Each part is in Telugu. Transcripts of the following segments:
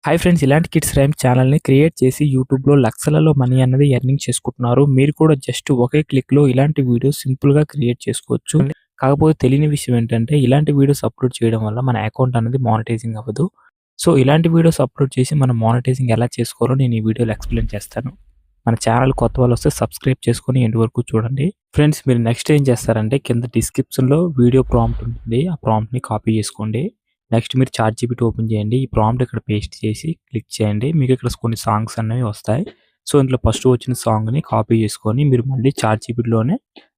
Hi friends! ఇలాంటి కిడ్స్ రైమ్స్ ఛానెల్‌ని క్రియేట్ చేసి యూట్యూబ్‌లో లక్షలలో మనీ అన్నది ఎర్నింగ్ చేసుకుంటున్నారు. మీరు కూడా జస్ట్ ఒకే క్లిక్‌లో ఇలాంటి వీడియోస్ సింపుల్‌గా క్రియేట్ చేసుకోవచ్చు. కాకపోతే తెలియని విషయం ఏంటంటే ఇలాంటి వీడియోస్ అప్‌లోడ్ చేయడం వల్ల మన అకౌంట్ అనేది మానిటైజింగ్ అవ్వదు. సో, ఇలాంటి వీడియోస్ అప్‌లోడ్ చేసి మనం మానిటైజింగ్ ఎలా చేసుకోవాలో నేను ఈ వీడియోలో ఎక్స్‌ప్లెయిన్ చేస్తాను. మన ఛానెల్ కొత్త వాళ్ళొస్తే సబ్స్క్రైబ్ చేసుకొని ఎండ్ వరకు చూడండి. ఫ్రెండ్స్, మీరు నెక్స్ట్ ఏం చేస్తారంటే కింద డిస్క్రిప్షన్‌లో వీడియో ప్రాంప్ట్ ఉంటుంది. ఆ ప్రాంప్ట్‌ని కాపీ చేసుకోండి. నెక్స్ట్ మీరు చాట్‌జీపీటీ ఓపెన్ చేయండి. ఈ ప్రాంప్ట్ ఇక్కడ పేస్ట్ చేసి క్లిక్ చేయండి. మీకు ఇక్కడ కొన్ని సాంగ్స్ అనేవి వస్తాయి. సో, ఇందులో ఫస్ట్ వచ్చిన సాంగ్‌ని కాపీ చేసుకొని మీరు మళ్ళీ చాట్‌జీపీటీలోనే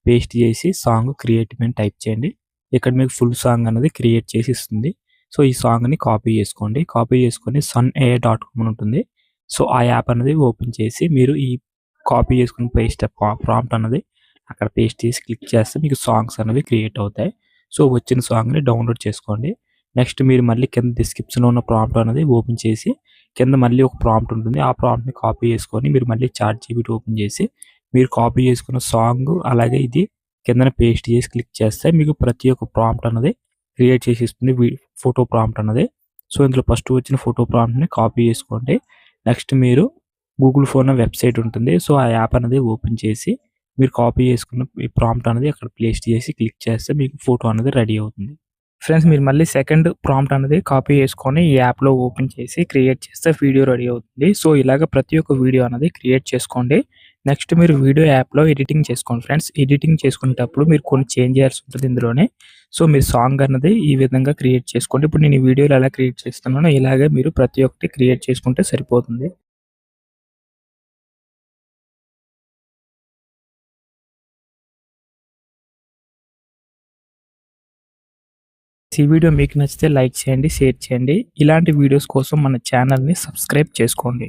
పేస్ట్ చేసి సాంగ్ క్రియేట్ అని టైప్ చేయండి. ఇక్కడ మీకు ఫుల్ సాంగ్ అనేది క్రియేట్ చేసి ఇస్తుంది. సో, ఈ సాంగ్‌ని కాపీ చేసుకోండి. కాపీ చేసుకొని sunai.com అని ఉంటుంది. సో, ఆ యాప్ అనేది ఓపెన్ చేసి మీరు ఈ కాపీ చేసుకున్న ప్రాంప్ట్ అన్నది అక్కడ పేస్ట్ చేసి క్లిక్ చేస్తే మీకు సాంగ్స్ అనేవి క్రియేట్ అవుతాయి. సో, వచ్చిన సాంగ్‌ని డౌన్‌లోడ్ చేసుకోండి. నెక్స్ట్ మీరు మళ్ళీ కింద డిస్క్రిప్షన్‌లో ఉన్న ప్రాంప్ట్ అనేది ఓపెన్ చేసి కింద మళ్ళీ ఒక ప్రాంప్ట్ ఉంటుంది. ఆ ప్రాంప్ట్‌ని కాపీ చేసుకొని మీరు మళ్ళీ చాట్‌జీపీటీ ఓపెన్ చేసి మీరు కాపీ చేసుకున్న సాంగ్ అలాగే ఇది కిందన పేస్ట్ చేసి క్లిక్ చేస్తే మీకు ప్రతి ఒక్క ప్రాంప్ట్ అన్నది క్రియేట్ చేసి ఇస్తుంది. ఫోటో ప్రాంప్ట్ అన్నది. సో, ఇందులో ఫస్ట్ వచ్చిన ఫోటో ప్రాంప్ట్‌ని కాపీ చేసుకోండి. నెక్స్ట్ మీరు గూగుల్ ఫోన్ వెబ్‌సైట్ ఉంటుంది. సో, ఆ యాప్ అనేది ఓపెన్ చేసి మీరు కాపీ చేసుకున్న ఈ ప్రాంప్ట్ అనేది అక్కడ ప్లేస్ చేసి క్లిక్ చేస్తే మీకు ఫోటో అనేది రెడీ అవుతుంది. ఫ్రెండ్స్, మీరు మళ్ళీ సెకండ్ ప్రాంప్ట్ అనేది కాపీ చేసుకొని ఈ యాప్‌లో ఓపెన్ చేసి క్రియేట్ చేస్తే వీడియో రెడీ అవుతుంది. సో, ఇలాగ ప్రతి ఒక్క వీడియో అనేది క్రియేట్ చేసుకోండి. నెక్స్ట్ మీరు వీడియో యాప్‌లో ఎడిటింగ్ చేసుకోండి ఫ్రెండ్స్. ఎడిటింగ్ చేసుకునేటప్పుడు మీరు కొన్ని చేంజ్ చేయాల్సి ఉంటుంది ఇందులోనే. సో, మీరు సాంగ్ అన్నది ఈ విధంగా క్రియేట్ చేసుకోండి. ఇప్పుడు నేను ఈ వీడియోలో ఎలా క్రియేట్ చేస్తున్నానో ఇలాగే మీరు ప్రతి ఒక్కటి క్రియేట్ చేసుకుంటే సరిపోతుంది. ఈ వీడియో మీకు నచ్చితే లైక్ చేయండి, షేర్ చేయండి. ఇలాంటి వీడియోస్ కోసం మన ఛానల్‌ని సబ్స్క్రైబ్ చేసుకోండి.